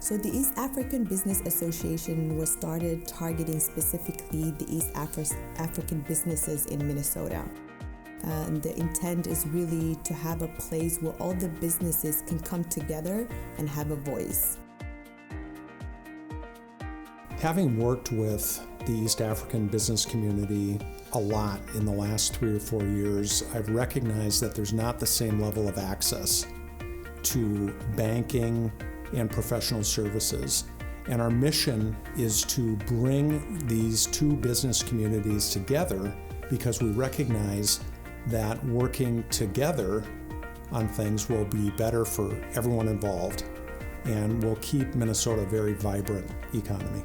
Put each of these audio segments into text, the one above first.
So the East African Business Association was started targeting specifically the East African businesses in Minnesota. And the intent is really to have a place where all the businesses can come together and have a voice. Having worked with the East African business community a lot in the last 3 or 4 years, I've recognized that there's not the same level of access to banking and professional services. And our mission is to bring these two business communities together because we recognize that working together on things will be better for everyone involved and will keep Minnesota a very vibrant economy.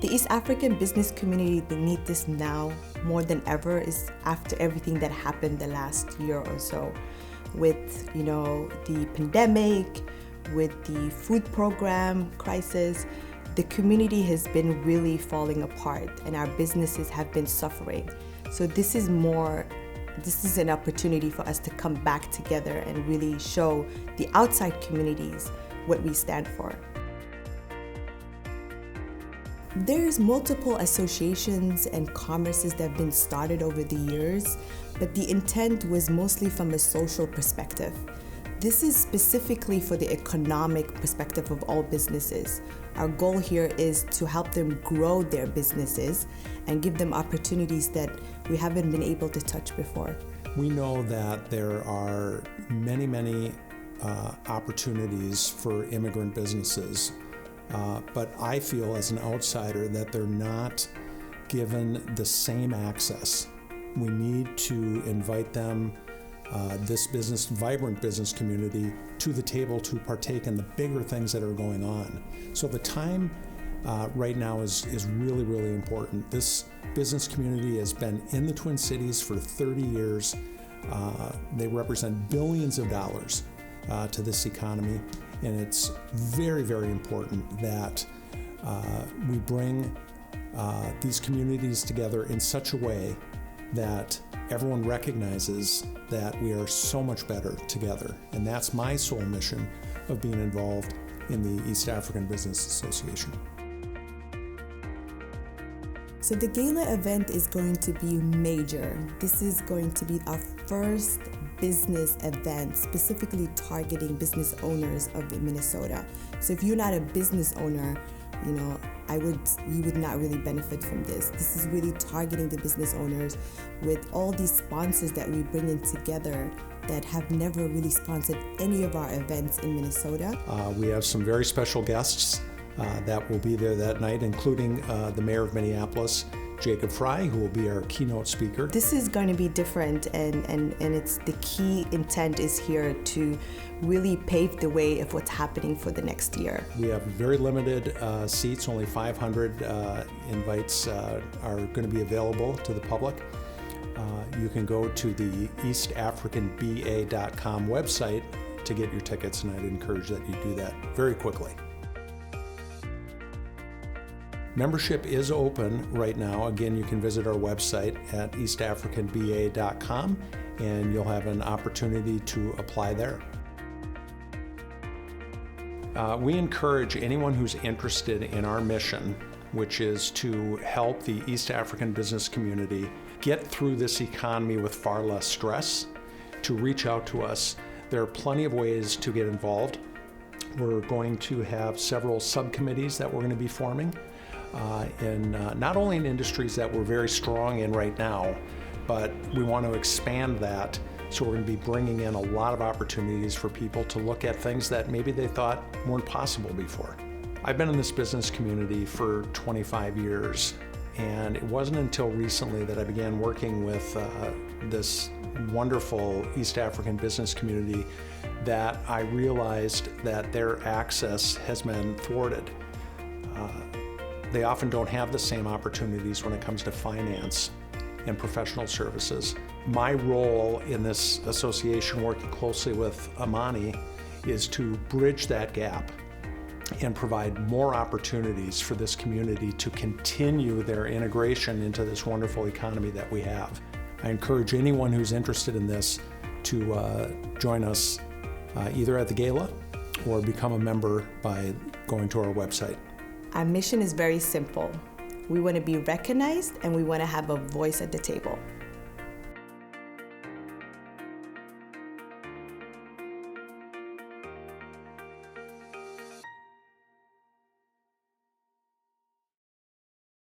The East African business community, they need this now more than ever, is after everything that happened the last year or so with, the pandemic, with the food program crisis. The community has been really falling apart and our businesses have been suffering. So this is an opportunity for us to come back together and really show the outside communities what we stand for. There's multiple associations and commerces that have been started over the years, but the intent was mostly from a social perspective. This is specifically for the economic perspective of all businesses. Our goal here is to help them grow their businesses and give them opportunities that we haven't been able to touch before. We know that there are many opportunities for immigrant businesses, but I feel as an outsider that they're not given the same access. We need to invite them, this vibrant business community, to the table to partake in the bigger things that are going on. So the time right now is really important. This business community has been in the Twin Cities for 30 years. They represent billions of dollars to this economy, and it's very important that we bring these communities together in such a way that everyone recognizes that we are so much better together. And that's my sole mission of being involved in the East African Business Association. So the gala event is going to be major. This is going to be our first business event specifically targeting business owners of Minnesota. So if you're not a business owner, you would not really benefit from this. This is really targeting the business owners with all these sponsors that we bring in together that have never really sponsored any of our events in Minnesota. We have some very special guests that will be there that night, including the mayor of Minneapolis, Jacob Frey, who will be our keynote speaker. This is going to be different, and it's the key intent is here to really pave the way of what's happening for the next year. We have very limited seats, only 500 invites are going to be available to the public. You can go to the eastafricanba.com website to get your tickets, and I'd encourage that you do that very quickly. Membership is open right now. Again, you can visit our website at eastafricanba.com and you'll have an opportunity to apply there. We encourage anyone who's interested in our mission, which is to help the East African business community get through this economy with far less stress, to reach out to us. There are plenty of ways to get involved. We're going to have several subcommittees that we're going to be forming. Not only in industries that we're very strong in right now, but we want to expand that. So we're going to be bringing in a lot of opportunities for people to look at things that maybe they thought weren't possible before. I've been in this business community for 25 years, and it wasn't until recently that I began working with this wonderful East African business community that I realized that their access has been thwarted. They often don't have the same opportunities when it comes to finance and professional services. My role in this association, working closely with Amani, is to bridge that gap and provide more opportunities for this community to continue their integration into this wonderful economy that we have. I encourage anyone who's interested in this to join us either at the gala or become a member by going to our website. Our mission is very simple. We want to be recognized and we want to have a voice at the table.